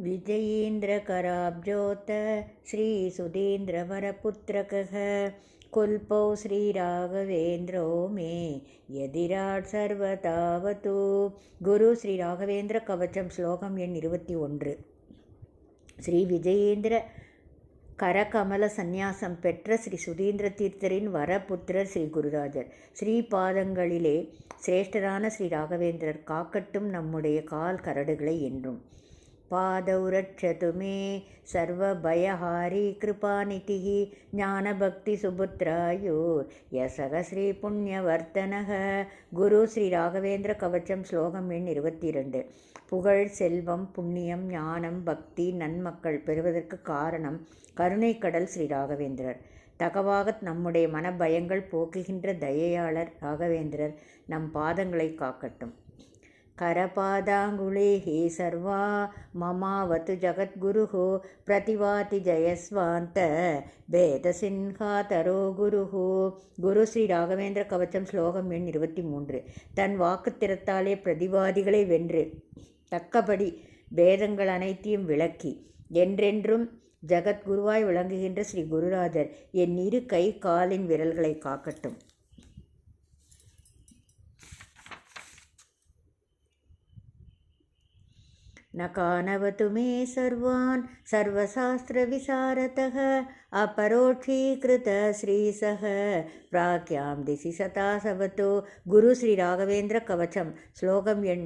विजयेन्द्रकराब्जोत श्रीसुधीन्द्रवरपुत्रकः कुल्पौ श्रीराघवेन्द्रो मे यदिराट् सर्वतावतु. குரு ஸ்ரீ ராகவேந்திர கவச்சம். ஸ்லோகம் எண் 21. ஸ்ரீ விஜயேந்திர கரகமல சந்நியாசம் பெற்ற ஸ்ரீ சுதீந்திர தீர்த்தரின் வரபுத்திரர் ஸ்ரீ குருராஜர். ஸ்ரீபாதங்களிலே சிரேஷ்டரான ஸ்ரீ ராகவேந்திரர் காக்கட்டும் நம்முடைய கால் கரடுகளை என்றும். பாதௌ ரட்சது மே சர்வபயஹாரி கிருபாநிதிः ஞானபக்தி சுபுத்ராயோர் யசக ஸ்ரீ புண்ணியவர்த்தனக. குரு ஸ்ரீ ராகவேந்திர கவச்சம். ஸ்லோகம் எண் 22. புகழ், செல்வம், புண்ணியம், ஞானம், பக்தி, நன்மக்கள் பெறுவதற்கு காரணம் கருணைக்கடல் ஸ்ரீ ராகவேந்திரர். தகவாக நம்முடைய மனபயங்கள் போக்குகின்ற தயையாளர் ராகவேந்திரர் நம் பாதங்களை காக்கட்டும். கரபாதாங்குளேஹி சர்வா மமாவத்து ஜகத்குருः பிரதிவாதி ஜயஸ்வாந்த பேதசின்ஹாதரோ குருः. குரு ஸ்ரீ ராகவேந்திர கவச்சம். ஸ்லோகம் எண் 23. தன் வாக்குத்திறத்தாலே பிரதிவாதிகளை வென்று தக்கபடி பேதங்கள் அனைத்தையும் விளக்கி என்றென்றும் ஜகத்குருவாய் விளங்குகின்ற ஸ்ரீ குருராஜர் என் இரு கை காலின் விரல்களை காக்கட்டும். न कानवतु मे सर्वान् सर्वशास्त्रविशारदः अपरोक्षीकृत श्रीसः प्राक्यां दिशि सतासवतो. குரு ஸ்ரீ ராகவேந்திர கவச்சம். ஸ்லோகம் எண்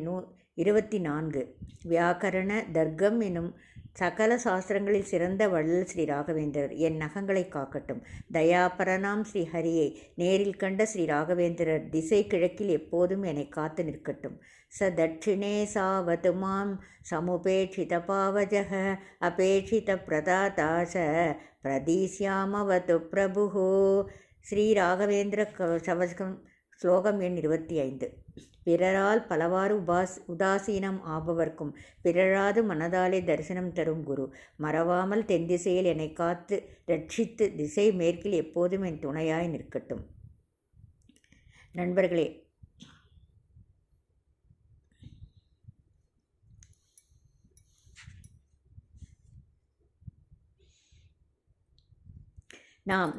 24. வியாக்கரண தர்க்கம் எனும் சகல சாஸ்திரங்களில் சிறந்த வள்ளல் ஸ்ரீ ராகவேந்திரர் என் நகங்களை காக்கட்டும். தயாபரனாம் ஸ்ரீ ஹரியை நேரில் கண்ட ஸ்ரீ ராகவேந்திரர் திசை கிழக்கில் எப்போதும் என்னை காத்து நிற்கட்டும். ச தட்சிணே சாவது மாம் சமுபேட்சித பாவஜக அபேட்சித பிரதாதாச பிரதீஸ்யாமவது பிரபுஹோ. ஸ்ரீ ராகவேந்திர கவச்சம். ஸ்லோகம் எண் 25. பிறரால் பலவாறு உதாசீனம் ஆபவர்க்கும் பிறராது மனதாலே தரிசனம் தரும் குரு மறவாமல் தென் திசையில் என்னை காத்து ரட்சித்து திசை மேற்கில் எப்போதும் என் துணையாய் நிற்கட்டும். நண்பர்களே,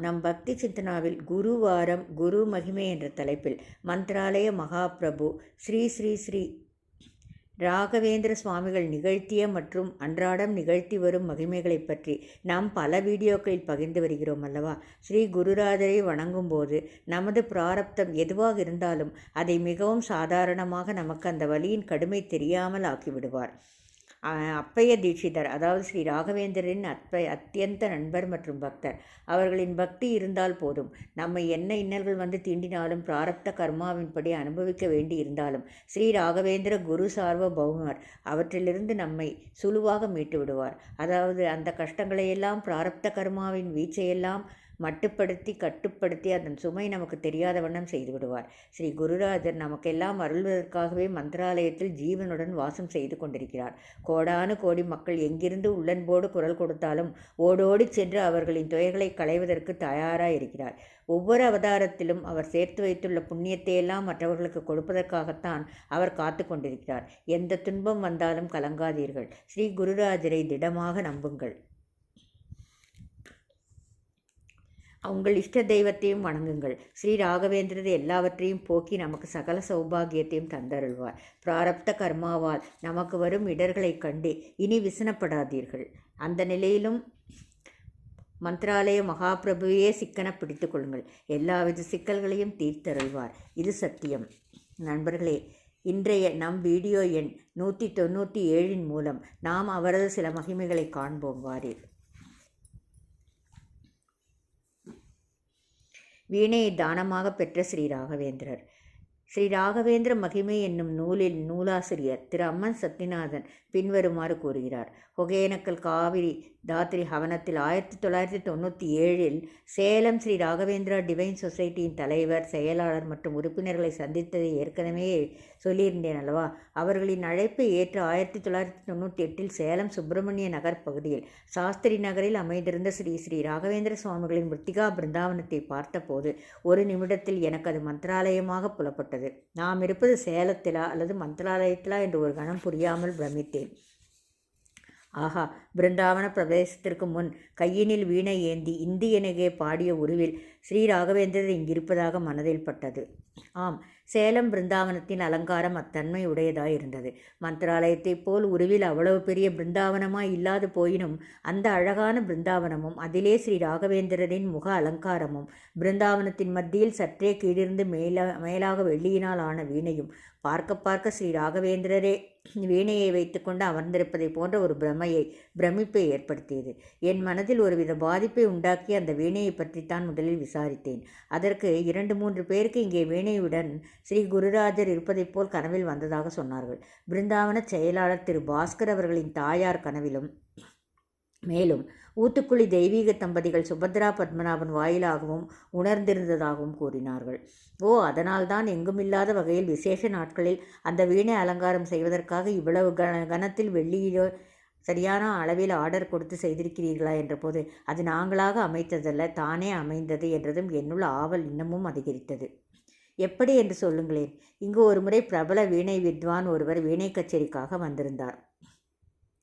நம் பக்தி சிந்தனாவில் குரு வாரம் குரு மகிமை என்ற தலைப்பில் மந்த்ராலய மகாபிரபு ஸ்ரீ ஸ்ரீ ஸ்ரீ ராகவேந்திர சுவாமிகள் நிகழ்த்திய மற்றும் அன்றாடம் நிகழ்த்தி வரும் மகிமைகளை பற்றி நாம் பல வீடியோக்களில் பகிர்ந்து வருகிறோம் அல்லவா. ஸ்ரீ குருராஜரை வணங்கும் போது நமது பிராரப்தம் எதுவாக இருந்தாலும் அதை மிகவும் சாதாரணமாக நமக்கு அந்த வழியின் கடுமை தெரியாமல் ஆக்கிவிடுவார். அப்பைய தீட்சிதர், அதாவது ஸ்ரீ ராகவேந்திரரின் அத்தியந்த நண்பர் மற்றும் பக்தர். அவர்களின் பக்தி இருந்தால் போதும், நம்மை என்ன இன்னல்கள் வந்து தீண்டினாலும் பிராரப்த கர்மாவின்படி அனுபவிக்க வேண்டி இருந்தாலும் ஸ்ரீ ராகவேந்திர குரு சார்வ பௌமர் அவற்றிலிருந்து நம்மை சுலுவாக மீட்டு விடுவார். அதாவது அந்த கஷ்டங்களையெல்லாம் பிராரப்த கர்மாவின் வீச்சையெல்லாம் மட்டுப்படுத்தி கட்டுப்படுத்தி அதன் சுமை நமக்கு தெரியாத வண்ணம் செய்து விடுவார். ஸ்ரீ குருராஜர் நமக்கெல்லாம் அருள்வதற்காகவே மந்திராலயத்தில் ஜீவனுடன் வாசம் செய்து கொண்டிருக்கிறார். கோடானு கோடி மக்கள் எங்கிருந்து உள்ளன்போடு குரல் கொடுத்தாலும் ஓடோடி சென்று அவர்களின் துயர்களை களைவதற்கு தயாராக இருக்கிறார். ஒவ்வொரு அவதாரத்திலும் அவர் சேர்த்து வைத்துள்ள புண்ணியத்தையெல்லாம் மற்றவர்களுக்கு கொடுப்பதற்காகத்தான் அவர் காத்து கொண்டிருக்கிறார். எந்த துன்பம் வந்தாலும் கலங்காதீர்கள். ஸ்ரீ குருராஜரை திடமாக நம்புங்கள். உங்கள் இஷ்ட தெய்வத்தையும் வணங்குங்கள். ஸ்ரீ ராகவேந்திரர் எல்லாவற்றையும் போக்கி நமக்கு சகல சௌபாகியத்தையும் தந்தருள்வார். பிராரப்த கர்மாவால் நமக்கு வரும் இடர்களைக் கண்டு இனி விசனப்படாதீர்கள். அந்த நிலையிலும் மந்த்ராலய மகாபிரபுவையே சிக்கன பிடித்து கொள்ளுங்கள். எல்லாவித சிக்கல்களையும் தீர்த்தருள்வார். இது சத்தியம். நண்பர்களே, இன்றைய நம் வீடியோ எண் 197 மூலம் நாம் அவரது சில மகிமைகளை காண்போம். வாரீர். வீணையை தானமாக பெற்ற ஸ்ரீ ராகவேந்திரர். ஸ்ரீ ராகவேந்திர மகிமை என்னும் நூலில் நூலாசிரியர் திரு அம்மன் சத்யநாதன் பின்வருமாறு கூறுகிறார். ஒகேனக்கல் காவிரி தாத்ரி ஹவனத்தில் 1997 சேலம் ஸ்ரீ ராகவேந்திரா டிவைன் சொசைட்டியின் தலைவர், செயலாளர் மற்றும் உறுப்பினர்களை சந்தித்ததை ஏற்கனவே சொல்லியிருந்தேன் அல்லவா. அவர்களின் அழைப்பை ஏற்று 1998 சேலம் சுப்பிரமணிய நகர் பகுதியில் சாஸ்திரி நகரில் அமைந்திருந்த ஸ்ரீ ஸ்ரீ ராகவேந்திர சுவாமிகளின் மிருத்திகா பிருந்தாவனத்தை பார்த்தபோது ஒரு நிமிடத்தில் எனக்கு அது மந்திராலயமாக புலப்பட்டது. நாம் இருப்பது சேலத்திலா அல்லது மந்திராலயத்திலா என்று ஒரு கணம் புரியாமல் பிரமித்தேன். ஆஹா! பிருந்தாவன பிரவேசத்திற்கு முன் கையினில் வீணை ஏந்தி இந்தியனகே பாடிய உருவில் ஸ்ரீ ராகவேந்திரர் இங்கிருப்பதாக மனதில் பட்டது. ஆம், சேலம் பிருந்தாவனத்தின் அலங்காரம் அத்தன்மை உடையதாயிருந்தது. மந்திராலயத்தைப் போல் உருவில் அவ்வளவு பெரிய பிருந்தாவனமாய் இல்லாது போயினும் அந்த அழகான பிருந்தாவனமும் அதிலே ஸ்ரீ ராகவேந்திரரின் முக அலங்காரமும் பிருந்தாவனத்தின் மத்தியில் சற்றே கீழிருந்து மேலாக வெள்ளியினால் ஆன வீணையும் பார்க்க ஸ்ரீ ராகவேந்திரரே வீணையை வைத்துக்கொண்டு அமர்ந்திருப்பதை போன்ற ஒரு பிரமிப்பை ஏற்படுத்தியது. என் மனதில் ஒருவித பாதிப்பை உண்டாக்கி அந்த வீணையை பற்றித்தான் முதலில் விசாரித்தேன். அதற்கு 2-3 பேருக்கு இங்கே வீணையுடன் ஸ்ரீ குருராஜர் இருப்பதைப் போல் கனவில் வந்ததாக சொன்னார்கள். பிருந்தாவன செயலாளர் திரு பாஸ்கர் அவர்களின் தாயார் கனவிலும், மேலும் ஊத்துக்குழி தெய்வீக தம்பதிகள் சுபத்ரா பத்மநாபன் வாயிலாகவும் உணர்ந்திருந்ததாகவும் கூறினார்கள். அதனால்தான் எங்குமில்லாத வகையில் விசேஷ நாட்களில் அந்த வீணை அலங்காரம் செய்வதற்காக இவ்வளவு கனத்தில் வெள்ளியிலோ சரியான அளவில் ஆர்டர் கொடுத்து செய்திருக்கிறீர்களா என்றபோது, அது நாங்களாக அமைத்ததல்ல, தானே அமைந்தது என்றதும் என்னுள் ஆவல் இன்னமும் அதிகரித்தது. எப்படி என்று சொல்லுங்களேன். இங்கு ஒரு முறை பிரபல வீணை வித்வான் ஒருவர் வீணை கச்சேரிக்காக வந்திருந்தார்.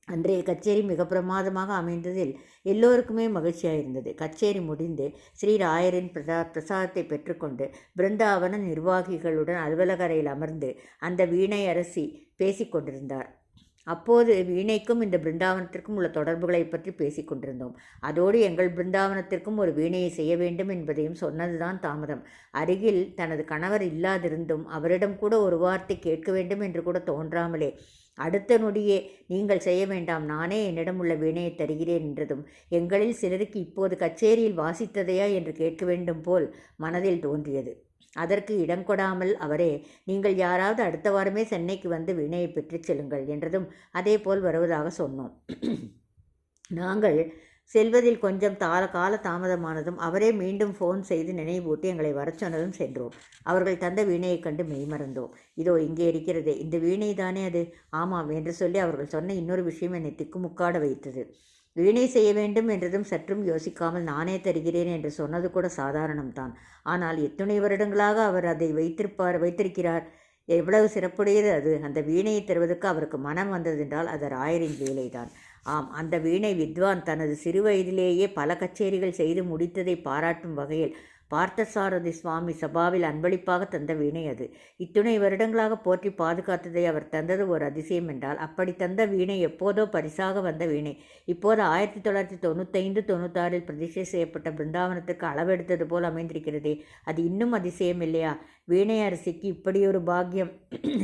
அன்றைய கச்சேரி மிக பிரமாதமாக அமைந்ததில் எல்லோருக்குமே மகிழ்ச்சியாயிருந்தது. கச்சேரி முடிந்து ஸ்ரீ ராயரின் பிரசாதத்தை பெற்றுக்கொண்டு பிருந்தாவன நிர்வாகிகளுடன் அலுவலக அறையில் அமர்ந்து அந்த வீணை அரசி பேசிக்கொண்டிருந்தார். அப்போது வீணைக்கும் இந்த பிருந்தாவனத்திற்கும் உள்ள தொடர்புகளை பற்றி பேசிக்கொண்டிருந்தோம். அதோடு எங்கள் பிருந்தாவனத்திற்கும் ஒரு வீணையை செய்ய வேண்டும் என்பதையும் சொன்னதுதான் தாமதம். அருகில் தனது கணவர் இல்லாதிருந்தும் அவரிடம் கூட ஒரு வார்த்தை கேட்க வேண்டும் என்று கூட தோன்றாமலே அடுத்த நொடியே, நீங்கள் செய்ய வேண்டாம், நானே என்னிடம் உள்ள வீணையை தருகிறேன் என்றதும் எங்களில் சிலருக்கு இப்போது கச்சேரியில் வாசித்ததையா என்று கேட்க வேண்டும் போல் மனதில் தோன்றியது. அதற்கு இடங்கொடாமல் அவரே, நீங்கள் யாராவது அடுத்த வாரமே சென்னைக்கு வந்து வீணையை பெற்றுச் செல்லுங்கள் என்றதும் அதே போல் வருவதாக சொன்னோம். நாங்கள் செல்வதில் கொஞ்சம் கால தாமதமானதும் அவரே மீண்டும் ஃபோன் செய்து நினைவூட்டி எங்களை வரச் சொன்னதும் சென்றோம். அவர்கள் தந்த வீணையைக் கண்டு மெய்மறந்தோம். இதோ இங்கே இருக்கிறது, இந்த வீணை தானே அது? ஆமாம் என்று சொல்லி அவர்கள் சொன்ன இன்னொரு விஷயம் என்னை திக்குமுக்காட வைத்தது. வீணை செய்ய வேண்டும் என்றதும் சற்றும் யோசிக்காமல் நானே தருகிறேன் என்று சொன்னது கூட சாதாரணம்தான். ஆனால் எத்துணை வருடங்களாக அவர் அதை வைத்திருக்கிறார். எவ்வளவு சிறப்புடையது அது! அந்த வீணையை தருவதற்கு அவருக்கு மனம் வந்ததென்றால் அது ராயரின் வேலைதான். ஆம், அந்த வீணை வித்வான் தனது சிறு வயதிலேயே பல கச்சேரிகள் செய்து முடித்ததை பாராட்டும் வகையில் பார்த்தசாரதி சுவாமி சபாவில் அன்பளிப்பாக தந்த வீணை அது. இத்துணை வருடங்களாக போற்றி பாதுகாத்ததை அவர் தந்தது ஒரு அதிசயம் என்றால், அப்படி தந்த வீணை எப்போதோ பரிசாக வந்த வீணை இப்போது 1995-96 பிரதிஷ்டை செய்யப்பட்ட பிருந்தாவனத்துக்கு அளவெடுத்தது போல் அமைந்திருக்கிறதே, அது இன்னும் அதிசயம் இல்லையா? வீணை அரசிக்கு இப்படியொரு பாக்கியம்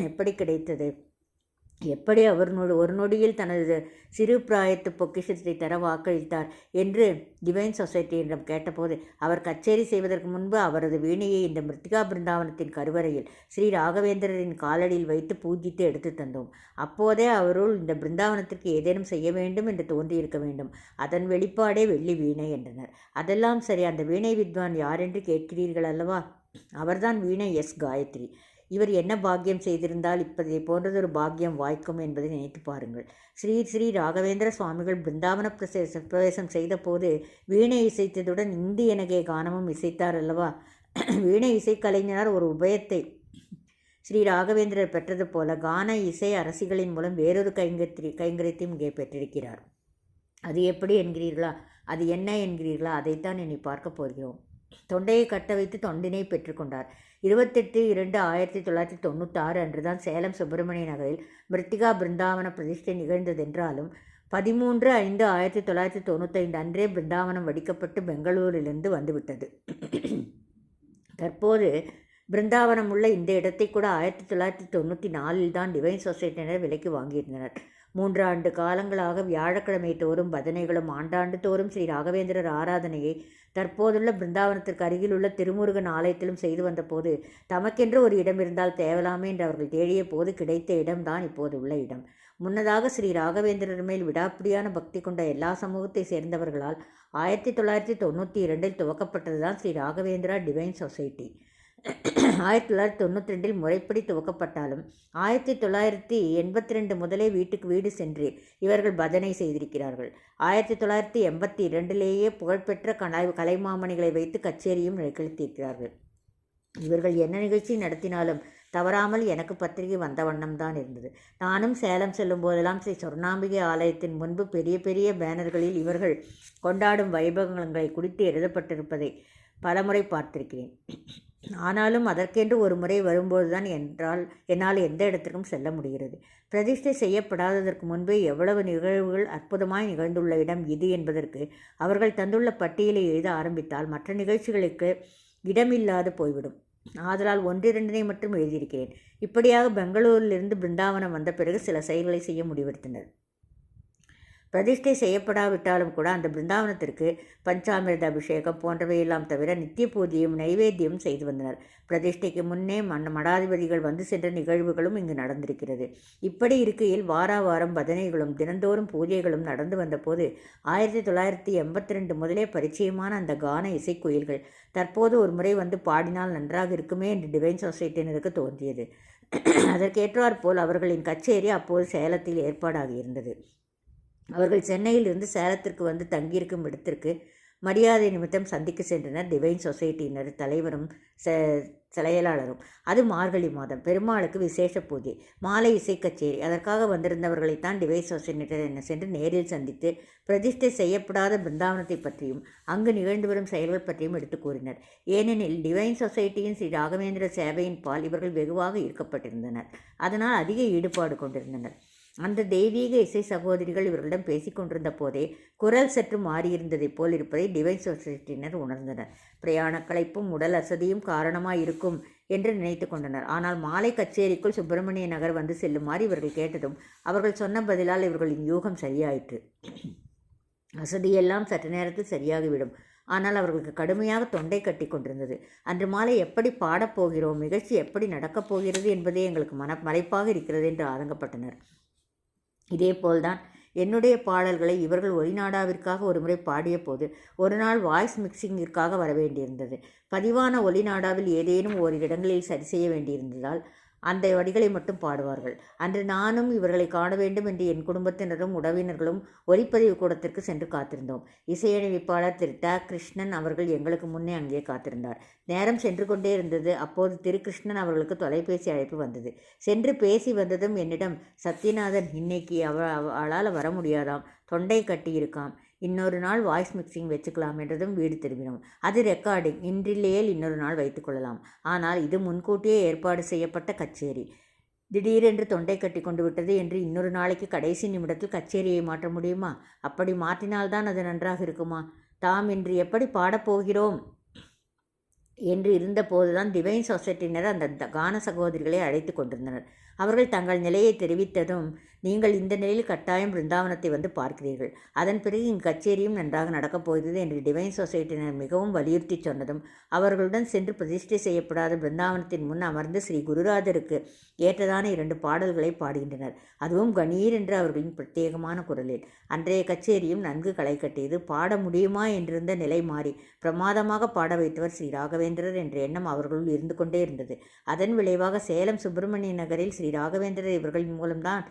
எப்படி கிடைத்தது? எப்படி அவர் ஒரு நொடியில் தனது சிறு பிராயத்து பொக்கிஷத்தை தர வாக்களித்தார் என்று டிவைன் சொசைட்டியிடம் கேட்டபோது, அவர் கச்சேரி செய்வதற்கு முன்பு அவரது வீணையை இந்த மிருத்திகா பிருந்தாவனத்தின் கருவறையில் ஸ்ரீ ராகவேந்திரரின் காலடியில் வைத்து பூஜித்து எடுத்து தந்தோம். அப்போதே அவருள் இந்த பிருந்தாவனத்திற்கு ஏதேனும் செய்ய வேண்டும் என்று தோன்றியிருக்க வேண்டும். அதன் வெளிப்பாடே வெள்ளி வீணை என்றனர். அதெல்லாம் சரி, அந்த வீணை வித்வான் யாரென்று கேட்கிறீர்கள் அல்லவா? அவர்தான் வீணை எஸ் காயத்ரி. இவர் என்ன பாக்கியம் செய்திருந்தால் இப்பதை போன்றதொரு பாக்கியம் வாய்க்கும் என்பதை நினைத்து பாருங்கள். ஸ்ரீ ராகவேந்திர சுவாமிகள் பிருந்தாவன பிரவேசம் செய்த போது வீணை இசைத்ததுடன் இந்தியனகே கானமும் இசைத்தார் அல்லவா? வீணை இசைக்கலைஞர் ஒரு உபயத்தை ஸ்ரீ ராகவேந்திரர் பெற்றது போல கான இசை அரசிகளின் மூலம் வேறொரு கைங்கரியத்தையும் இங்கே பெற்றிருக்கிறார். அது எப்படி என்கிறீர்களா? அது என்ன என்கிறீர்களா? அதைத்தான் என்னை பார்க்க போகிறோம். தொண்டையை கட்ட வைத்து தொண்டினை பெற்றுக்கொண்டார். 28/2/1996 அன்றுதான் சேலம் சுப்பிரமணிய நகரில் மிருத்திகா பிருந்தாவன பிரதிஷ்டை நிகழ்ந்ததென்றாலும் 13/5/1995 அன்றே பிருந்தாவனம் வடிக்கப்பட்டு பெங்களூரிலிருந்து வந்துவிட்டது. தற்போது பிருந்தாவனம் உள்ள இந்த இடத்தை கூட 1994 தான் டிவைன் சொசைட்டியினர் விலைக்கு வாங்கியிருந்தனர். 3 ஆண்டு காலங்களாக வியாழக்கிழமை தோறும் பஜனைகளும் ஆண்டாண்டு தோறும் ஸ்ரீ ராகவேந்திரர் ஆராதனையை தற்போதுள்ள பிருந்தாவனத்திற்கு அருகிலுள்ள திருமுருகன் ஆலயத்திலும் செய்து வந்தபோது தமக்கென்று ஒரு இடம் இருந்தால் தேவலாமே என்று அவர்கள் தேடிய போது கிடைத்த இடம்தான் இப்போது உள்ள இடம். முன்னதாக ஸ்ரீ ராகவேந்திரர் மேல் விடாப்பிடியான பக்தி கொண்ட எல்லா சமூகத்தை சேர்ந்தவர்களால் 1992 துவக்கப்பட்டதுதான் ஸ்ரீ ராகவேந்திரா டிவைன் சொசைட்டி. 1992 முறைப்படி துவக்கப்பட்டாலும் 1982 முதலே வீட்டுக்கு வீடு சென்று இவர்கள் பஜனை செய்திருக்கிறார்கள். 1982 புகழ்பெற்ற கலைமாமணிகளை வைத்து கச்சேரியும் நிகழ்த்தியிருக்கிறார்கள். இவர்கள் என்ன நிகழ்ச்சி நடத்தினாலும் தவறாமல் எனக்கு பத்திரிகை வந்த வண்ணம்தான் இருந்தது. நானும் சேலம் செல்லும் போதெல்லாம் ஸ்ரீ சொர்ணாம்பிகை ஆலயத்தின் முன்பு பெரிய பெரிய பேனர்களில் இவர்கள் கொண்டாடும் வைபவங்களை குறித்து எழுதப்பட்டிருப்பதை பலமுறை பார்த்திருக்கிறேன். ஆனாலும் அதற்கென்று ஒரு முறை வரும்போதுதான் என்னால் எந்த இடத்திற்கும் செல்ல முடிகிறது. பிரதிஷ்டை செய்யப்படாததற்கு முன்பே எவ்வளவு நிகழ்வுகள் அற்புதமாய் நிகழ்ந்துள்ள இடம் இது என்பதற்கு அவர்கள் தந்துள்ள பட்டியலை எழுத ஆரம்பித்தால் மற்ற நிகழ்ச்சிகளுக்கு இடமில்லாது போய்விடும். ஆதலால் 1-2 மட்டும் எழுதியிருக்கிறேன். இப்படியாக பெங்களூரிலிருந்து பிருந்தாவனம் வந்த பிறகு சில செயல்களை செய்ய முடிவெடுத்தனர். பிரதிஷ்டை செய்யப்படாவிட்டாலும் கூட அந்த பிருந்தாவனத்திற்கு பஞ்சாமிர்த அபிஷேகம் போன்றவையெல்லாம் தவிர நித்திய பூஜையும் நைவேத்தியம் செய்து வந்தனர். பிரதிஷ்டைக்கு முன்னே மடாதிபதிகள் வந்து சென்ற நிகழ்வுகளும் இங்கு நடந்திருக்கிறது. இப்படி இருக்கையில் வாரம் பஜனைகளும் தினந்தோறும் பூஜைகளும் நடந்து வந்தபோது 1982 முதலே பரிச்சயமான அந்த கான இசைக்குயில்கள் தற்போது ஒரு முறை வந்து பாடினால் நன்றாக இருக்குமே என்று டிவைன் சொசைட்டியினருக்கு தோன்றியது. அதற்கேற்றாற்போல் அவர்களின் கச்சேரி அப்போது சேலத்தில் ஏற்பாடாகியிருந்தது. அவர்கள் சென்னையிலிருந்து சேலத்திற்கு வந்து தங்கியிருக்கும் இடத்திற்கு மரியாதை நிமித்தம் சந்திக்க சென்றனர் டிவைன் சொசைட்டியினர் தலைவரும் செயலாளரும். அது மார்கழி மாதம். பெருமாளுக்கு விசேஷ பூஜை, மாலை இசை கச்சேரி. அதற்காக வந்திருந்தவர்களைத்தான் டிவைன் சொசைட்டியினர் சென்று நேரில் சந்தித்து பிரதிஷ்டை செய்யப்படாத பிருந்தாவனத்தை பற்றியும் அங்கு நிகழ்ந்து வரும் செயல்கள் பற்றியும் எடுத்து கூறினர். ஏனெனில் டிவைன் சொசைட்டியின் ஸ்ரீ ராகவேந்திர சேவையின் பால் இவர்கள் வெகுவாக ஈர்க்கப்பட்டிருந்தனர். அதனால் அதிக ஈடுபாடு கொண்டிருந்தனர். அந்த தெய்வீக இசை சகோதரிகள் இவர்களிடம் பேசிக்கொண்டிருந்த போதே குரல் சற்று மாறியிருந்ததைப் போல் இருப்பதை டிவைன் சொசைட்டியினர் உணர்ந்தனர். பிரயாண களைப்பும் உடல் அசதியும் காரணமாயிருக்கும் என்று நினைத்து கொண்டனர். ஆனால் மாலை கச்சேரிக்குள் சுப்பிரமணிய நகர் வந்து செல்லுமாறு இவர்கள் கேட்டதும் அவர்கள் சொன்ன பதிலால் இவர்களின் யூகம் சரியாயிற்று. அசதியெல்லாம் சற்று நேரத்தில் சரியாகிவிடும். ஆனால் அவர்களுக்கு கடுமையாக தொண்டை கட்டி கொண்டிருந்தது. அன்று மாலை எப்படி பாடப்போகிறோம், நிகழ்ச்சி எப்படி நடக்கப் போகிறது என்பதே எங்களுக்கு மலைப்பாக இருக்கிறது என்று ஆதங்கப்பட்டனர். இதேபோல்தான் என்னுடைய பாடல்களை இவர்கள் ஒலிநாடாவிற்காக ஒருமுறை பாடிய போது ஒரு நாள் வாய்ஸ் மிக்சிங்கிற்காக வரவேண்டியிருந்தது. பதிவான ஒலிநாடாவில் ஏதேனும் ஓரிரு இடங்களில் சரி செய்ய வேண்டியிருந்ததால் அந்த வடிகளை மட்டும் பாடுவார்கள். அன்று நானும் இவர்களை காண வேண்டும் என்று என் குடும்பத்தினரும் உறவினர்களும் ஒலிப்பதிவு கூடத்திற்கு சென்று காத்திருந்தோம். இசையமைப்பாளர் திரு ட. கிருஷ்ணன் அவர்கள் எங்களுக்கு முன்னே அங்கே காத்திருந்தார். நேரம் சென்று கொண்டே இருந்தது. அப்போது திரு கிருஷ்ணன் அவர்களுக்கு தொலைபேசி அழைப்பு வந்தது. சென்று பேசி வந்ததும் என்னிடம், சத்யநாதன், இன்னைக்கு அவளால் வர முடியாதாம், தொண்டை கட்டி இருக்காம், இன்னொரு நாள் வாய்ஸ் மிக்சிங் வச்சுக்கலாம் என்றதும் வீடு திரும்பினோம். அது ரெக்கார்டிங், இன்றில்லையேல் இன்னொரு நாள் வைத்துக்கொள்ளலாம். ஆனால் இது முன்கூட்டியே ஏற்பாடு செய்யப்பட்ட கச்சேரி. திடீரென்று தொண்டை கட்டி கொண்டு விட்டது என்று இன்னொரு நாளைக்கு கடைசி நிமிடத்தில் கச்சேரியை மாற்ற முடியுமா? அப்படி மாற்றினால்தான் அது நன்றாக இருக்குமா? தாம் இன்று எப்படி பாடப்போகிறோம் என்று இருந்த போதுதான் டிவைன் சொசைட்டியினர் அந்த கான சகோதரிகளை அழைத்து கொண்டிருந்தனர். அவர்கள் தங்கள் நிலையை தெரிவித்ததும், நீங்கள் இந்த நிலையில் கட்டாயம் பிருந்தாவனத்தை வந்து பார்க்கிறீர்கள், அதன் பிறகு இங்கு கச்சேரியும் நன்றாக நடக்கப் போகிறது என்று டிவைன் சொசைட்டியினர் மிகவும் வலியுறுத்தி சொன்னதும் அவர்களுடன் சென்று பிரதிஷ்டை செய்யப்படாத பிருந்தாவனத்தின் முன் அமர்ந்து ஸ்ரீ குருராஜருக்கு ஏற்றதான 2 பாடல்களை பாடுகின்றனர். அதுவும் கணீர் என்று அவர்களின் பிரத்யேகமான குரலில். அன்றைய கச்சேரியும் நன்கு களை கட்டியது. பாட முடியுமா என்றிருந்த நிலை மாறி பிரமாதமாக பாட வைத்தவர் ஸ்ரீ ராகவேந்திரர் என்ற எண்ணம் அவர்களுள் இருந்து கொண்டே இருந்தது. அதன் விளைவாக சேலம் சுப்பிரமணிய நகரில் ஸ்ரீ ராகவேந்திரர் இவர்களின் மூலம்தான்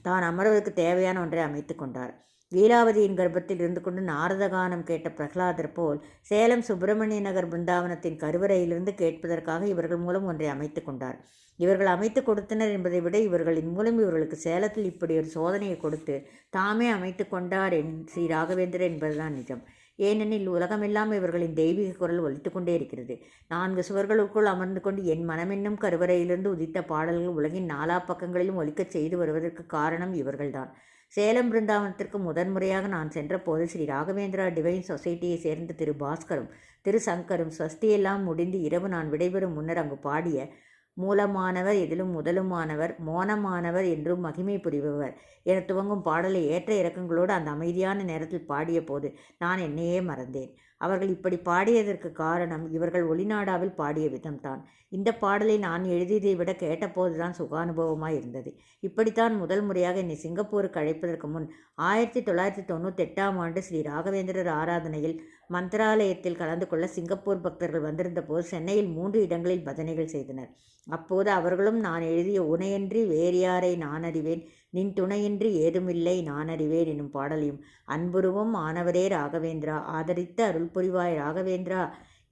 தான் அமர்வதற்கு தேவையான ஒன்றை அமைத்து கொண்டார். லீலாவதியின் கர்ப்பத்தில் இருந்து கொண்டு நாரதகானம் கேட்ட பிரகலாதர் போல் சேலம் சுப்பிரமணிய நகர் பிருந்தாவனத்தின் கருவறையிலிருந்து கேட்பதற்காக இவர்கள் மூலம் ஒன்றை அமைத்து கொண்டார். இவர்கள் அமைத்து கொடுத்தனர் என்பதை விட இவர்களின் மூலம் இவர்களுக்கு சேலத்தில் இப்படி ஒரு சோதனையை கொடுத்து தாமே அமைத்து கொண்டார் ஸ்ரீ ராகவேந்திரர் என்பதுதான் நிஜம். ஏனெனில் உலகமெல்லாம் இவர்களின் தெய்வீக குரல் ஒலித்து கொண்டே இருக்கிறது. 4 சுவர்களுக்குள் அமர்ந்து கொண்டு என் மனமென்னும் கருவறையிலிருந்து உதித்த பாடல்கள் உலகின் 4 பக்கங்களிலும் ஒலிக்கச் செய்து வருவதற்கு காரணம் இவர்கள்தான். சேலம் பிருந்தாவனத்திற்கு முதன்முறையாக நான் சென்ற போது ஸ்ரீ ராகவேந்திரா டிவைன் சொசைட்டியை சேர்ந்த திரு பாஸ்கரும் திரு சங்கரும் ஸ்வஸ்தியெல்லாம் முடிந்து இரவு நான் விடைபெறும் முன்னர் அங்கு பாடிய மூலமானவர், எதிலும் முதலுமானவர், மோனமானவர் என்றும் மகிமை புரிபவர் என துவங்கும் பாடலை ஏற்ற இறக்கங்களோடு அந்த அமைதியான நேரத்தில் பாடிய போது நான் என்னையே மறந்தேன். அவர்கள் இப்படி பாடியதற்கு காரணம் இவர்கள் ஒலிநாடாவில் பாடிய விதம்தான். இந்த பாடலை நான் எழுதியதை விட கேட்டபோதுதான் சுகானுபவமாய் இருந்தது. இப்படித்தான் முதல் முறையாக என்னை சிங்கப்பூருக்கு அழைப்பதற்கு முன் 1998ஆம் ஆண்டு ஸ்ரீ ராகவேந்திரர் ஆராதனையில் மந்திராலயத்தில் கலந்து கொள்ள சிங்கப்பூர் பக்தர்கள் வந்திருந்த போது சென்னையில் 3 இடங்களில் பஜனைகள் செய்தனர். அப்போது அவர்களும் நான் எழுதிய உனையன்றி வேறு யாரை நான் அறிவேன், நின் துணையின்றி ஏதுமில்லை நான் அறிவேன் எனும் பாடலையும் அன்புருவும் ஆனவரே ராகவேந்திரா, ஆதரித்த அருள் புரிவாய் ராகவேந்திரா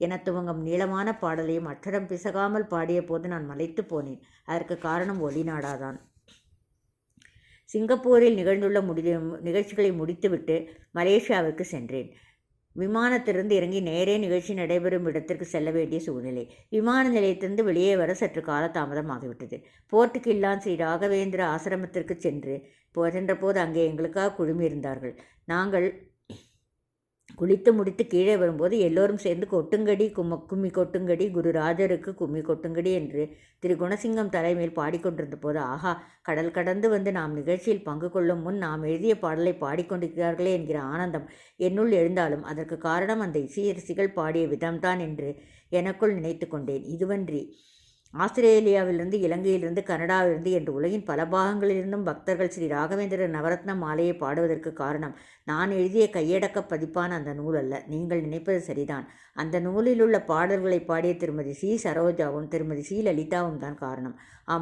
என துவங்கும் நீளமான பாடலையும் அச்சரம் பிசகாமல் பாடிய போது நான் மலைத்து போனேன். அதற்கு காரணம் ஒளிநாடாதான். சிங்கப்பூரில் நிகழ்ந்துள்ள நிகழ்ச்சிகளை முடித்துவிட்டு மலேசியாவுக்கு சென்றேன். விமானத்திலிருந்து இறங்கி நேரே நிகழ்ச்சி நடைபெறும் இடத்திற்கு செல்ல வேண்டிய சூழ்நிலை. விமான நிலையத்திலிருந்து வெளியே வர சற்று காலதாமதமாகிவிட்டது. போர்ட் கில்லான் ஸ்ரீ ராகவேந்திர ஆசிரமத்திற்கு சென்றபோது அங்கே எங்களுக்காக குழுமியிருந்தார்கள். நாங்கள் குளித்து முடித்து கீழே வரும்போது எல்லோரும் சேர்ந்து கொட்டுங்கடி கும்மி கொட்டுங்கடி குருராஜருக்கு கும்மி கொட்டுங்கடி என்று திரு குணசிங்கம் தலைமையில் பாடிக்கொண்டிருந்த போது, ஆஹா, கடல் கடந்து வந்து நாம் நிகழ்ச்சியில் பங்கு கொள்ளும் முன் நாம் எழுதிய பாடலை பாடிக்கொண்டிருக்கிறார்களே என்கிற ஆனந்தம் என்னுள் எழுந்தாலும் அதற்கு காரணம் அந்த இசையரசிகள் பாடிய விதம்தான் என்று எனக்குள் நினைத்து கொண்டேன். இதுவன்றி ஆஸ்திரேலியாவிலிருந்து, இலங்கையிலிருந்து, கனடாவிலிருந்து என்று உலகின் பல பாகங்களிலிருந்தும் பக்தர்கள் ஸ்ரீ ராகவேந்திர நவரத்ன மாலையை பாடுவதற்கு காரணம் நான் எழுதிய கையடக்க பதிப்பான அந்த நூல் அல்ல. நீங்கள் நினைப்பது சரிதான். அந்த நூலில் உள்ள பாடல்களை பாடிய திருமதி சி சரோஜாவும் திருமதி சி லலிதாவும் தான் காரணம்.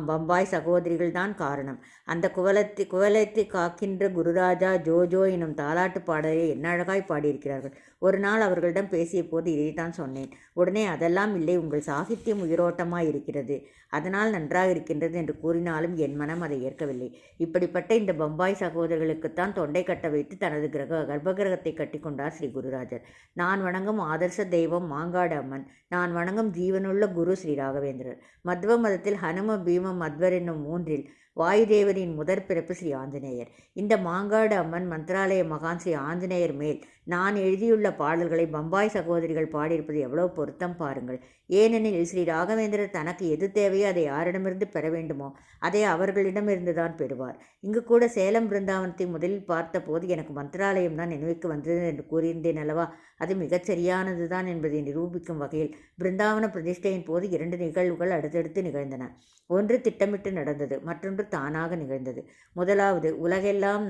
பம்பாய் சகோதரிகள் தான் காரணம். அந்த குவலத்தை காக்கின்ற குருராஜா ஜோஜோ எனும் தாலாட்டு பாடலை என்ன அழகாய் பாடியிருக்கிறார்கள். ஒரு நாள் அவர்களிடம் பேசிய போது இதைத்தான் சொன்னேன். உடனே அதெல்லாம் இல்லை, உங்கள் சாகித்யம் உயிரோட்டமாய் இருக்கிறது, அதனால் நன்றாக இருக்கின்றது என்று கூறினாலும் என் மனம் அதை ஏற்கவில்லை. இப்படிப்பட்ட இந்த பம்பாய் சகோதரர்களுக்குத்தான் தொண்டை கட்ட வைத்து தனது கர்ப்பகிரகத்தை கட்டி கொண்டார் ஸ்ரீ குருராஜர். நான் வணங்கும் ஆதர்ச தெய்வம் மாங்காடு அம்மன். நான் வணங்கும் ஜீவனுள்ள குரு ஸ்ரீ ராகவேந்திரர். மத்வ மதத்தில் ஹனும பீம மத்வர் என்னும் மூன்றில் வாயுதேவரின் முதற் பிறப்பு ஸ்ரீ ஆஞ்சநேயர். இந்த மாங்காடு அம்மன் மந்திராலய மகான் ஸ்ரீ ஆஞ்சநேயர் மேல் நான் எழுதியுள்ள பாடல்களை பம்பாய் சகோதரிகள் பாடியிருப்பது எவ்வளவு பொருத்தம் பாருங்கள். ஏனெனில் ஸ்ரீ ராகவேந்திரர் தனக்கு எது தேவையோ அதை யாரிடமிருந்து பெற வேண்டுமோ அதை அவர்களிடமிருந்து தான் பெறுவார். இங்கு கூட சேலம் பிருந்தாவனத்தை முதலில் பார்த்த போது எனக்கு மந்திராலயம் தான் நினைவுக்கு வந்தது என்று கூறியிருந்தேன் அல்லவா? அது மிகச் சரியானது தான் என்பதை நிரூபிக்கும் வகையில் பிருந்தாவன பிரதிஷ்டையின் போது 2 நிகழ்வுகள் அடுத்தடுத்து நிகழ்ந்தன. ஒன்று திட்டமிட்டு நடந்தது, மற்றொன்று தானாக நிகழ்ந்தது. முதலாவது உலகெல்லாம்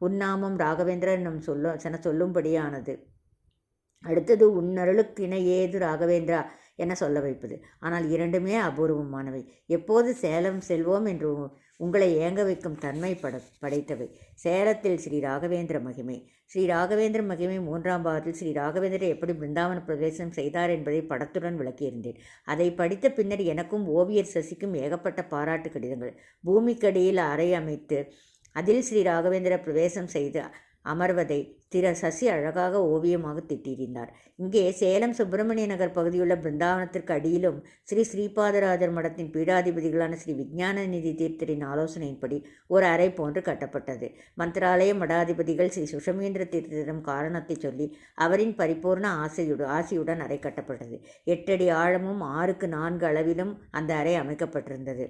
உன்னாமம் ராகவேந்திரன் என சொல்லும்படியானது. அடுத்தது உன்னருளுக்கிணை ஏது ராகவேந்திரா என சொல்ல வைப்பது. ஆனால் இரண்டுமே அபூர்வமானவை. எப்போது சேலம் செல்வோம் என்று உங்களை ஏங்க வைக்கும் தன்மை படைத்தவை. சேலத்தில் ஸ்ரீ ராகவேந்திர மகிமை. ஸ்ரீ ராகவேந்திர மகிமை 3ஆம் பாகத்தில் ஸ்ரீ ராகவேந்திரர் எப்படி பிருந்தாவன பிரவேசம் செய்தார் என்பதை படத்துடன் விளக்கியிருந்தேன். அதை படித்த பின்னர் எனக்கும் ஓவியர் சசிக்கும் ஏகப்பட்ட பாராட்டு கடிதங்கள். பூமிக்கடியில் அறை அமைத்து அதில் ஸ்ரீ ராகவேந்திர பிரவேசம் செய்து அமர்வதை சசி அழகாக ஓவியமாக திட்டியிருந்தார். இங்கே சேலம் சுப்பிரமணிய நகர் பகுதியுள்ள பிருந்தாவனத்திற்கு அடியிலும் ஸ்ரீ ஸ்ரீபாதராஜர் மடத்தின் பீடாதிபதிகளான ஸ்ரீ விஞ்ஞான நிதி தீர்த்தரின் ஆலோசனையின்படி ஒரு அறை போன்று கட்டப்பட்டது. மந்திராலய மடாதிபதிகள் ஸ்ரீ சுஷமேந்திர தீர்த்தரிடம் காரணத்தை சொல்லி அவரின் பரிபூர்ண ஆசையுடன் அறை கட்டப்பட்டது. 8 அடி ஆழமும் 6க்கு 4 அளவிலும் அந்த அறை அமைக்கப்பட்டிருந்தது.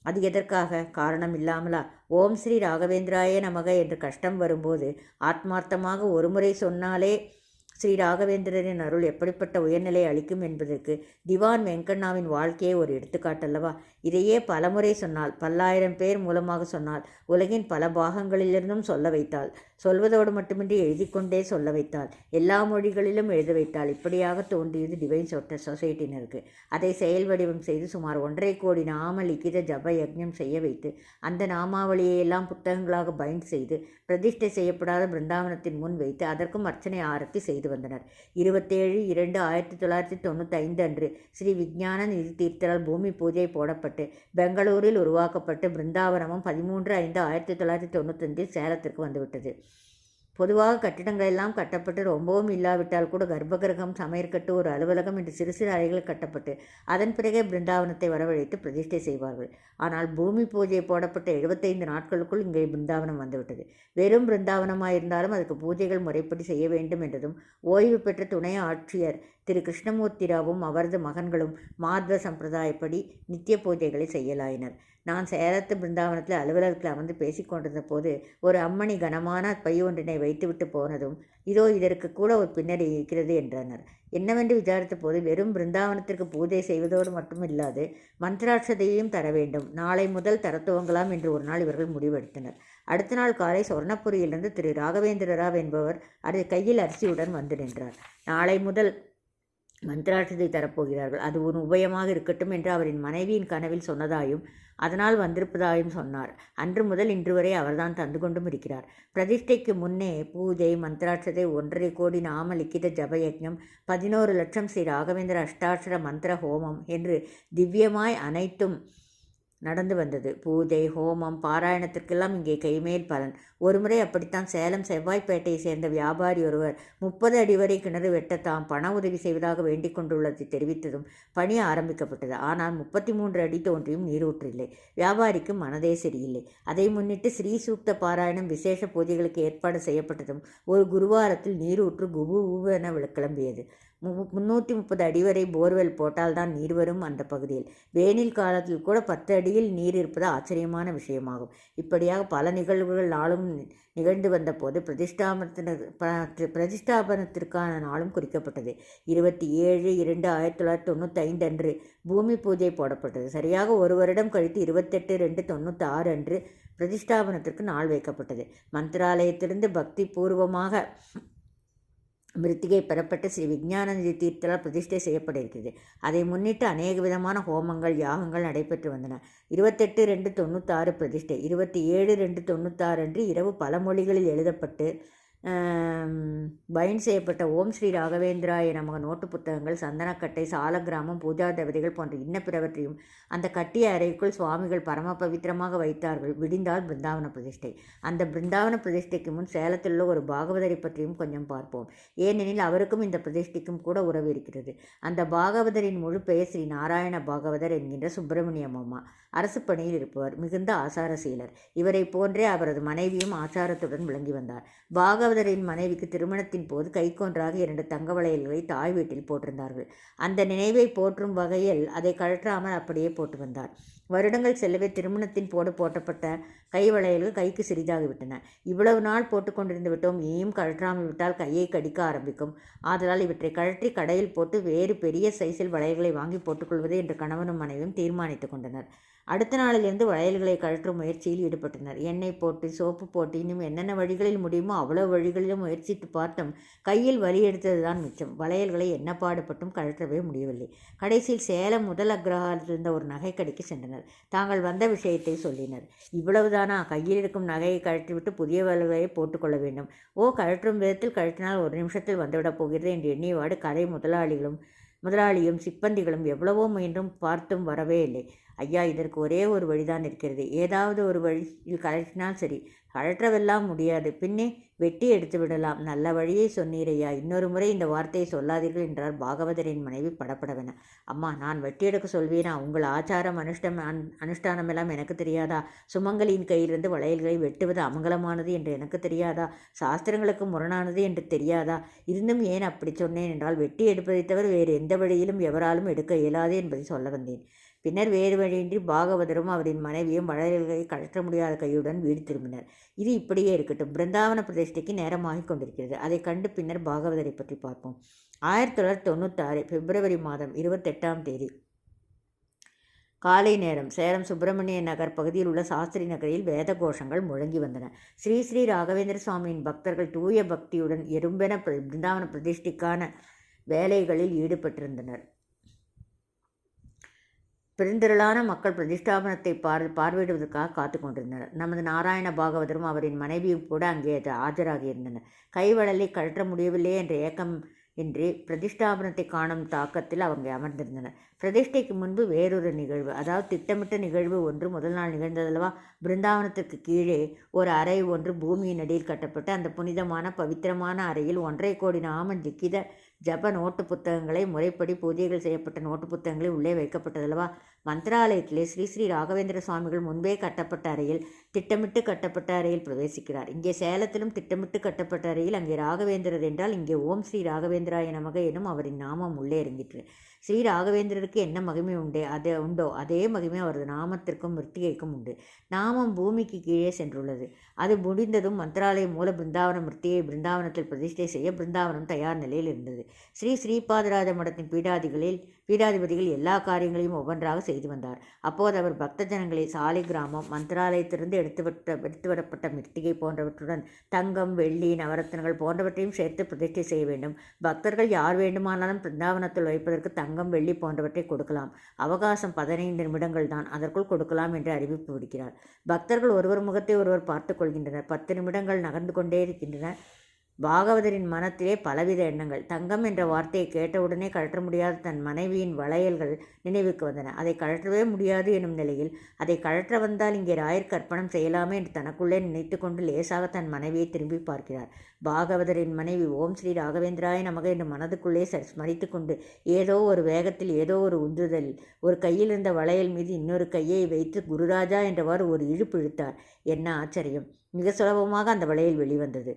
அது எதற்காக? காரணம் இல்லாமலா? ஓம் ஸ்ரீ ராகவேந்திராய நமக என்று கஷ்டம் வரும்போது ஆத்மார்த்தமாக ஒருமுறை சொன்னாலே ஸ்ரீ ராகவேந்திரரின் அருள் எப்படிப்பட்ட உயர்நிலை அளிக்கும் என்பதற்கு திவான் வெங்கண்ணாவின் வாழ்க்கையே ஒரு எடுத்துக்காட்டல்லவா? இதையே பலமுறை சொன்னால், பல்லாயிரம் பேர் மூலமாக சொன்னால், உலகின் பல பாகங்களிலிருந்தும் சொல்ல வைத்தாள். சொல்வதோடு மட்டுமின்றி எழுதி கொண்டே சொல்ல வைத்தாள். எல்லா மொழிகளிலும் எழுத வைத்தாள். இப்படியாக தோன்றியது டிவைன் சொசைட்டினருக்கு. அதை செயல் வடிவம் செய்து சுமார் 1.5 கோடி நாம லிখিத ஜப யஜ்ஞம் செய்ய வைத்து அந்த நாமாவளியெல்லாம் புத்தகங்களாக பைண்ட் செய்து பிரதிஷ்டை செய்யப்படாத பிருந்தாவனத்தின் முன் வைத்து அதற்கும் அர்ச்சனை ஆரத்தி செய்து வந்தனர். 27/2/1995 அன்று ஸ்ரீ விஞ்ஞான நிதி தீர்த்தரால் பூமி பூஜை போடப்பட்டு பெங்களூரில் உருவாக்கப்பட்டு பிருந்தாவனமும் 13/5/1995 சேலத்திற்கு வந்துவிட்டது. பொதுவாக கட்டிடங்கள் எல்லாம் கட்டப்பட்டு ரொம்பவும் இல்லாவிட்டால் கூட கர்ப்பகிரகம், சமையற்கட்டு, ஒரு அலுவலகம் என்று சிறு சிறு அறைகள் கட்டப்பட்டு அதன் பிறகே பிருந்தாவனத்தை வரவழைத்து பிரதிஷ்டை செய்வார்கள். ஆனால் பூமி பூஜை போடப்பட்ட 75 நாட்களுக்குள் இங்கே பிருந்தாவனம் வந்துவிட்டது. வெறும் பிருந்தாவனமாயிருந்தாலும் அதுக்கு பூஜைகள் முறைப்படி செய்ய வேண்டும் என்றதும் ஓய்வு பெற்ற துணை ஆட்சியர் திரு கிருஷ்ணமூர்த்தி ராவும் அவரது மகன்களும் மாத்வ சம்பிரதாயப்படி நித்திய பூஜைகளை செய்யலாயினர். நான் சேலத்து பிருந்தாவனத்தில் அலுவலகத்தில் அமர்ந்து பேசிக்கொண்டிருந்த போது ஒரு அம்மணி கனமான பை ஒன்றினை வைத்துவிட்டு போனதும், இதோ இதற்கு கூட ஒரு பின்னணி இருக்கிறது என்றனர். என்னவென்று விசாரித்த போது, வெறும் பிருந்தாவனத்திற்கு பூஜை செய்வதோடு மட்டுமில்லாது மந்திராட்சதையும் தர வேண்டும். நாளை முதல் தர துவங்கலாம் என்று ஒரு நாள் இவர்கள் முடிவெடுத்தனர். அடுத்த நாள் காலை சொர்ணபுரியிலிருந்து திரு ராகவேந்திர ராவ் என்பவர் கையில் அரிசியுடன் வந்து நின்றார். நாளை முதல் மந்திராட்சதை தரப்போகிறார்கள், அது ஒரு உபயமாக இருக்கட்டும் என்று அவரின் மனைவியின் கனவில் சொன்னதாயும் அதனால் வந்திருப்பதாயும் சொன்னார். அன்று முதல் இன்று வரை அவர்தான் தந்து கொண்டும் இருக்கிறார். பிரதிஷ்டைக்கு முன்னே பூஜை, மந்திராட்சதை, 1.5 கோடி நாம லிக்கித ஜபயஜம், 11 லட்சம் ஸ்ரீ ராகவேந்திர அஷ்டாட்சர மந்திர ஹோமம் என்று திவ்யமாய் அனைத்தும் நடந்து வந்தது. பூஜை, ஹோமம், பாராயணத்திற்கெல்லாம் இங்கே கைமேல் பலன். ஒருமுறை அப்படித்தான் சேலம் செவ்வாய்ப்பேட்டையை சேர்ந்த வியாபாரி ஒருவர் 30 அடி வரை கிணறு வெட்ட தாம் பண உதவி செய்வதாக வேண்டிக் கொண்டுள்ளதை தெரிவித்ததும் பணி ஆரம்பிக்கப்பட்டது. ஆனால் 33 அடி தோன்றியும் நீரூற்றில்லை. வியாபாரிக்கு மனதே சரியில்லை. அதை முன்னிட்டு ஸ்ரீ சூக்த பாராயணம், விசேஷ பூஜைகளுக்கு ஏற்பாடு செய்யப்பட்டதும் ஒரு குருவாரத்தில் நீரூற்று குபுவென கிளம்பியது. 330 அடி வரை போர்வெல் போட்டால்தான் நீர் வரும் அந்த பகுதியில். வேனில் காலத்தில் கூட 10 அடியில் நீர் இருப்பது ஆச்சரியமான விஷயமாகும். இப்படியாக பல நிகழ்வுகள் நாளும் நிகழ்ந்து வந்த போது பிரதிஷ்டாபனத்திற்கான நாளும் குறிக்கப்பட்டது. 27/2/1995 அன்று பூமி பூஜை போடப்பட்டது. சரியாக ஒரு வருடம் கழித்து 28/2/96 அன்று பிரதிஷ்டாபனத்திற்கு நாள் வைக்கப்பட்டது. மந்திராலயத்திலிருந்து பக்தி பூர்வமாக மிருத்திகை பெறப்பட்டு ஸ்ரீ விஞ்ஞானநிதி தீர்த்தலால் பிரதிஷ்டை செய்யப்பட இருக்கிறது. அதை முன்னிட்டு அநேக விதமான ஹோமங்கள், யாகங்கள் நடைபெற்று வந்தன. 28/2/96 பிரதிஷ்டை. 27/2/96 அன்று இரவு பல மொழிகளில் எழுதப்பட்டு பைண்ட் செய்யப்பட்ட ஓம் ஸ்ரீ ராகவேந்திராய நமக நோட்டு புத்தகங்கள், சந்தனக்கட்டை, சாலக்கிராமம், பூஜா தேவதைகள் போன்ற இன்ன பிறவற்றையும் அந்த கட்டிய அறைக்குள் சுவாமிகள் பரம பவித்திரமாக வைத்தார்கள். விடிந்தால் பிருந்தாவன பிரதிஷ்டை. அந்த பிருந்தாவன பிரதிஷ்டைக்கு முன் சேலத்திலுள்ள ஒரு பாகவதரை பற்றியும் கொஞ்சம் பார்ப்போம். ஏனெனில் அவருக்கும் இந்த பிரதிஷ்டைக்கும் கூட உறவு இருக்கிறது. அந்த பாகவதரின் முழு பெயர் ஸ்ரீ நாராயண பாகவதர் என்கின்ற சுப்பிரமணியம் அம்மா. அரசு பணியில் இருப்பவர், மிகுந்த ஆசாரசீலர். இவரை போன்றே அவரது மனைவியும் ஆச்சாரத்துடன் விளங்கி வந்தார். பாகவதரின் மனைவிக்கு திருமணத்தின் போது கைக்கொன்றாக 2 தங்க வளையல்களை தாய் வீட்டில் போட்டிருந்தார்கள். அந்த நினைவை போற்றும் வகையில் அதை கழற்றாமல் அப்படியே போட்டு வந்தார். வருடங்கள் செல்லவே திருமணத்தின் போடு போட்டப்பட்ட கை வளையல்கள் கைக்கு சிறிதாகிவிட்டன. இவ்வளவு நாள் போட்டுக்கொண்டிருந்து விட்டோம், இனியும் கழற்றாமல் விட்டால் கையை கடிக்க ஆரம்பிக்கும். ஆதலால் இவற்றை கழற்றி கடையில் போட்டு வேறு பெரிய சைஸில் வளையல்களை வாங்கி போட்டுக்கொள்வது என்று கணவனும் மனைவியும் தீர்மானித்து கொண்டனர். அடுத்த நாளிலிருந்து வளையல்களை கழற்றும் முயற்சியில் ஈடுபட்டனர். எண்ணெய் போட்டு, சோப்பு போட்டு, இன்னும் என்னென்ன வழிகளில் முடியுமோ அவ்வளவு வழிகளிலும் முயற்சித்து பார்த்தோம். கையில் வலி எடுத்ததுதான் மிச்சம். வளையல்களை என்ன பாடுபட்டும் கழற்றவே முடியவில்லை. கடைசியில் சேலம் முதல் அக்ரஹாரத்தில் இருந்த ஒரு நகைக்கடைக்கு சென்றனர். தாங்கள் வந்த விஷயத்தை சொல்லினர். இவ்வளவுதானா? கையில் இருக்கும் நகையை கழற்றிவிட்டு புதிய வளையல்களை போட்டுக்கொள்ள வேண்டும். கழற்றும் விதத்தில் கழற்றினால் 1 நிமிஷத்தில் வந்துவிடப் போகிறது என்று எண்ணியவாடு கடை முதலாளியும் சிப்பந்திகளும் எவ்வளவோ முயன்றும் பார்த்தும் வரவே இல்லை. ஐயா, இதற்கு ஒரே ஒரு வழிதான் இருக்கிறது. ஏதாவது ஒரு வழியில் கழற்றினால் சரி. கழற்றவெல்லாம் முடியாது, பின்னே வெட்டி எடுத்து விடலாம். நல்ல வழியை சொன்னீரையா, இன்னொரு முறை இந்த வார்த்தையை சொல்லாதீர்கள் என்றார் பாகவதரின் மனைவி படப்படவென. அம்மா, நான் வெட்டி எடுக்க சொல்வேனா? உங்கள் ஆச்சாரம் அனுஷ்டானமெல்லாம் எனக்கு தெரியாதா? சுமங்கலியின் கையிலிருந்து வளையல்களை வெட்டுவது அமங்கலமானது என்று எனக்கு தெரியாதா? சாஸ்திரங்களுக்கு முரணானது என்று தெரியாதா? இருந்தும் ஏன் அப்படி சொன்னேன் என்றால், வெட்டி எடுப்பதை தவிர வேறு எந்த வழியிலும் எவராலும் எடுக்க இயலாது என்பதை சொல்ல வந்தேன். பின்னர் வேறு வழியின்றி பாகவதரும் அவரின் மனைவியும் வளையல்களை கழற்ற முடியாத கையுடன் வீடு திரும்பினர். இது இப்படியே இருக்கட்டும். பிருந்தாவன பிரதிஷ்டைக்கு நேரமாகிக் கொண்டிருக்கிறது. அதை கண்டு பின்னர் பாகவதரை பற்றி பார்ப்போம். 1996 பிப்ரவரி மாதம் 28ஆம் தேதி காலை நேரம். சேலம் சுப்பிரமணிய நகர் பகுதியில் உள்ள சாஸ்திரி நகரில் வேத கோஷங்கள் முழங்கி வந்தன. ஸ்ரீ ஸ்ரீ ராகவேந்திர சுவாமியின் பக்தர்கள் தூய பக்தியுடன் எறும்பென பிருந்தாவன பிரதிஷ்டைக்கான வேலைகளில் ஈடுபட்டிருந்தனர். பெருந்திரளான மக்கள் பிரதிஷ்டாபனத்தை பார்வையிடுவதற்காக காத்து கொண்டிருந்தனர். நமது நாராயண பாகவதரும் அவரின் மனைவியும் கூட அங்கே ஆஜராகியிருந்தனர். கைவளலை கழற்ற முடியவில்லையே என்ற ஏக்கம் இன்றி பிரதிஷ்டாபனத்தை காணும் தாக்கத்தில் அவங்க அமர்ந்திருந்தனர். பிரதிஷ்டைக்கு முன்பு வேறொரு நிகழ்வு, அதாவது திட்டமிட்ட நிகழ்வு ஒன்று முதல் நாள் நிகழ்ந்ததல்லவா. பிருந்தாவனத்திற்கு கீழே ஒரு அறை ஒன்று பூமியின் அடியில் கட்டப்பட்டு அந்த புனிதமான பவித்திரமான அறையில் 1.5 கோடி நாம லிக்கித ஜப நோட்டு புத்தகங்களை, முறைப்படி பூஜைகள் செய்யப்பட்ட நோட்டு புத்தகங்களை உள்ளே வைக்கப்பட்டதல்லவா. மந்திராலயத்திலே ஸ்ரீ ஸ்ரீ ராகவேந்திர சுவாமிகள் முன்பே கட்டப்பட்ட அறையில், திட்டமிட்டு கட்டப்பட்ட அறையில் பிரவேசிக்கிறார். இங்கே சேலத்திலும் திட்டமிட்டு கட்டப்பட்ட அறையில் அங்கே ராகவேந்திரர் என்றால் இங்கே ஓம் ஸ்ரீ ராகவேந்திராய நமக எனும் அவரின் நாமம் உள்ளே இறங்கிற்று. ஸ்ரீ ராகவேந்திரருக்கு என்ன மகிமை உண்டோ அதே மகிமை அவரது நாமத்திற்கும் மிருத்திகைக்கும் உண்டு. நாமம் பூமிக்கு கீழே சென்றுள்ளது. அது முடிந்ததும் மந்திராலய மூல பிருந்தாவன மிருத்தியை பிருந்தாவனத்தில் பிரதிஷ்டை செய்ய பிருந்தாவனம் தயார் நிலையில் இருந்தது. ஸ்ரீபாதராஜ மடத்தின் பீடாதிகளில் பீடாதிபதிகள் எல்லா காரியங்களையும் ஒவ்வொன்றாக செய்து வந்தார். அப்போது அவர் பக்த ஜனங்களை சாலை கிராமம், மந்திராலயத்திலிருந்து எடுத்துவிடப்பட்ட மிருத்திகை போன்றவற்றுடன் தங்கம், வெள்ளி, நவரத்னங்கள் போன்றவற்றையும் சேர்த்து பிரதிஷ்டை செய்ய வேண்டும். பக்தர்கள் யார் வேண்டுமானாலும் பிருந்தாவனத்தில் வைப்பதற்கு தங்கம், வெள்ளி போன்றவற்றை கொடுக்கலாம். அவகாசம் 15 நிமிடங்கள் தான், அதற்குள் கொடுக்கலாம் என்று அறிவிப்பு விடுக்கிறார். பக்தர்கள் ஒருவர் முகத்தை ஒருவர் பார்த்து கொள்கின்றனர். 10 நிமிடங்கள் நகர்ந்து கொண்டே இருக்கின்றன. பாகவதரின் மனத்திலே பலவித எண்ணங்கள். தங்கம் என்ற வார்த்தையை கேட்டவுடனே கழற்ற முடியாத தன் மனைவியின் வளையல்கள் நினைவுக்கு வந்தன. அதை கழற்றவே முடியாது எனும் நிலையில் அதை கழற்ற வந்தால் இங்கே ராயருக்கு அர்ப்பணம் செய்யலாமே என்று தனக்குள்ளே நினைத்து கொண்டு லேசாக தன் மனைவியை திரும்பி பார்க்கிறார். பாகவதரின் மனைவி ஓம் ஸ்ரீ ராகவேந்திராய நமக என்று மனதுக்குள்ளே ஸ்மரித்து கொண்டு ஏதோ ஒரு வேகத்தில், ஏதோ ஒரு உந்துதலில் ஒரு கையில் இருந்த வளையல் மீது இன்னொரு கையை வைத்து குருராஜா என்றவாறு ஒரு இழுப்பு இழுத்தார். என்ன ஆச்சரியம்! மிக சுலபமாக அந்த வளையல் வெளிவந்தது.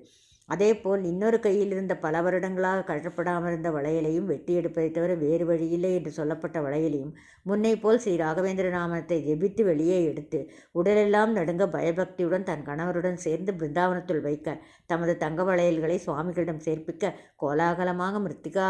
அதேபோல் இன்னொரு கையில் இருந்த பல வருடங்களாக கழற்றப்படாமல் இருந்த வளையலையும் வெட்டி எடுப்பதை தவிர வேறு வழியில்லை என்று சொல்லப்பட்ட வளையலையும் முன்னை போல் ஸ்ரீ ராகவேந்திர நாமத்தை ஜெபித்து வெளியே எடுத்து உடலெல்லாம் நடுங்க பயபக்தியுடன் தன் கணவருடன் சேர்ந்து பிருந்தாவனத்துள் வைக்க தமது தங்க வளையல்களை சுவாமிகளிடம் சேர்ப்பிக்க கோலாகலமாக மிருத்திகா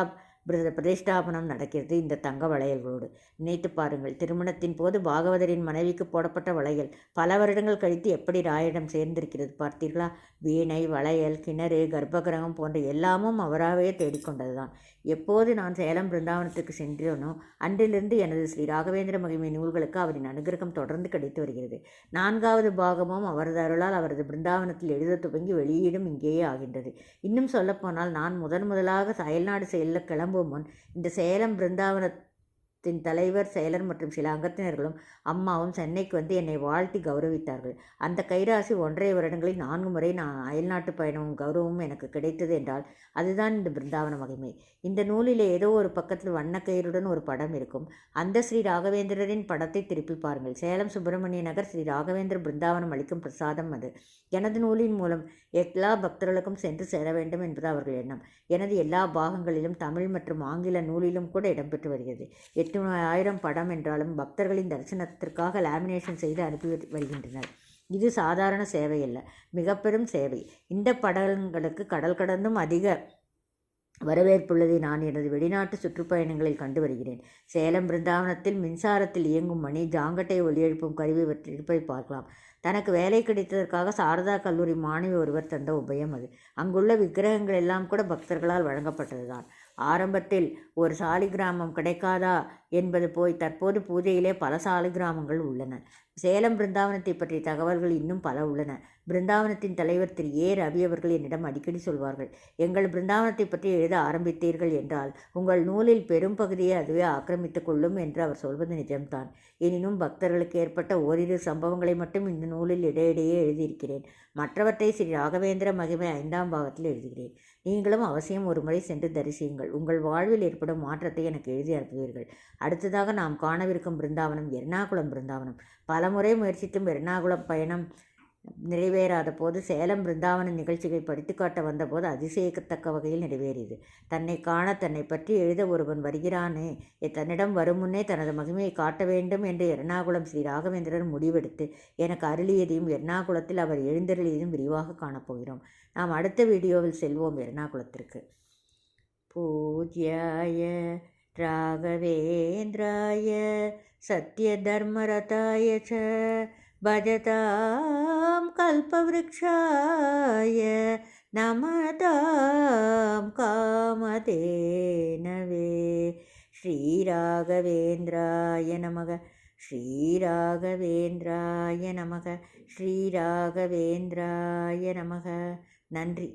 பிரதிஷ்டாபனம் நடக்கிறது. இந்த தங்க வளையல்களோடு நினைத்து பாருங்கள். திருமணத்தின் போது பாகவதரின் மனைவிக்கு போடப்பட்ட வளையல் பல வருடங்கள் கழித்து எப்படி ராயரிடம் சேர்ந்திருக்கிறது பார்த்தீர்களா? வீணை, வளையல், கிணறு, கர்ப்பகிரகம் போன்ற எல்லாமும் அவராகவே தேடிக்கொண்டதுதான். எப்போது நான் சேலம் பிருந்தாவனத்துக்கு சென்றேனோ அன்றிலிருந்து எனது ஸ்ரீ ராகவேந்திர மகிமை நூல்களுக்கு அவரின் அனுகிரகம் தொடர்ந்து கிடைத்து வருகிறது. 4வது பாகமும் அவரது அருளால் அவரது பிருந்தாவனத்தில் எழுத துவங்கி வெளியீடும் இங்கேயே ஆகின்றது. இன்னும் சொல்லப்போனால் நான் முதலாக அயல்நாடு செல்ல கிளம்பும் முன் இந்த சேலம் பிருந்தாவனத்தின் தலைவர், செயலர் மற்றும் சில அங்கத்தினர்களும் அம்மாவும் சென்னைக்கு வந்து என்னை வாழ்த்தி கௌரவித்தார்கள். அந்த கைராசி 1.5 வருடங்களில் 4 முறை நான் அயல்நாட்டு பயணமும் கௌரவமும் எனக்கு கிடைத்தது என்றால் அதுதான் இந்த பிருந்தாவன மகிமை. இந்த நூலிலே ஏதோ ஒரு பக்கத்தில் வண்ணக்கயிறுடன் ஒரு படம் இருக்கும். அந்த ஸ்ரீ ராகவேந்திரரின் படத்தை திருப்பி பாருங்கள். சேலம் சுப்பிரமணிய நகர் ஸ்ரீ ராகவேந்திர பிருந்தாவனம் அளிக்கும் பிரசாதம் அது. எனது நூலின் மூலம் எல்லா பக்தர்களுக்கும் சென்று சேர வேண்டும் என்பது அவர்கள் எண்ணம். எனது எல்லா பாகங்களிலும் தமிழ் மற்றும் ஆங்கில நூலிலும் கூட இடம்பெற்று வருகிறது. 8,000 படம் என்றாலும் பக்தர்களின் தரிசனத்திற்காக லேமினேஷன் செய்து அனுப்பி வருகின்றனர். இது சாதாரண சேவை அல்ல, மிக பெரும் சேவை. இந்த படங்களுக்கு கடல் கடந்தும் அதிக வரவேற்புள்ளதை நான் எனது வெளிநாட்டு சுற்றுப்பயணங்களில் கண்டு வருகிறேன். சேலம் பிருந்தாவனத்தில் மின்சாரத்தில் இயங்கும் மணி, ஜாங்கட்டை ஒலியெழுப்பும் கருவி இருப்பதை பார்க்கலாம். தனக்கு வேலை கிடைத்ததற்காக சாரதா கல்லூரி மாணவி ஒருவர் தந்த உபயம் அது. அங்குள்ள விக்கிரகங்கள் எல்லாம் கூட பக்தர்களால் வழங்கப்பட்டதுதான். ஆரம்பத்தில் ஒரு சாலிகிராமம் கிடைக்காதா என்பது போய் தற்போது பூஜையிலே பல சாலிகிராமங்கள் உள்ளன. சேலம் பிருந்தாவனத்தை பற்றிய தகவல்கள் இன்னும் பல உள்ளன. பிருந்தாவனத்தின் தலைவர் திரு ஏ. ரவி அவர்கள் என்னிடம் அடிக்கடி சொல்வார்கள், எங்கள் பிருந்தாவனத்தை பற்றி எழுத ஆரம்பித்தீர்கள் என்றால் உங்கள் நூலில் பெரும் பகுதியை அதுவே ஆக்கிரமித்து கொள்ளும் என்று அவர் சொல்வது நிஜம்தான். எனினும் பக்தர்களுக்கு ஏற்பட்ட ஓரிரு சம்பவங்களை மட்டும் இந்த நூலில் இடையிடையே எழுதியிருக்கிறேன். மற்றவற்றை ஸ்ரீ ராகவேந்திர மகிமை 5ஆம் பாகத்தில் எழுதுகிறேன். நீங்களும் அவசியம் ஒரு முறை சென்று தரிசியுங்கள். உங்கள் வாழ்வில் ஏற்படும் மாற்றத்தை எனக்கு எழுதி அனுப்புவீர்கள். அடுத்ததாக நாம் காணவிருக்கும் பிருந்தாவனம் எர்ணாகுளம் பிருந்தாவனம். பலமுறை முயற்சித்தும் எர்ணாகுளம் பயணம் நிறைவேறாத போது சேலம் பிருந்தாவன நிகழ்ச்சிகளை படித்து காட்ட வந்தபோது அதிசயிக்கத்தக்க வகையில் நிறைவேறியது. தன்னை காண, தன்னை பற்றி எழுத ஒருவன் வருகிறானே, தன்னிடம் வரும் முன்னே தனது மகிமையை காட்ட வேண்டும் என்று எர்ணாகுளம் ஸ்ரீ ராகவேந்திரர் முடிவெடுத்து எனக்கு அருளியதையும் எர்ணாகுளத்தில் அவர் எழுந்தருளியதையும் விரிவாக காணப்போகிறோம். நாம் அடுத்த வீடியோவில் செல்வோம் எர்ணாகுளத்திற்கு. பூஜ்யாய ராகவேந்திராய சத்ய தர்மரதாய ச பஜதாம் கல்பவ்ருக்ஷாய நமதாம் காமதேனவே. ஸ்ரீராகவேந்திராய நமக, ஸ்ரீராகவேந்திராய நமக, ஸ்ரீராகவேந்திராய நமக. நன்றி.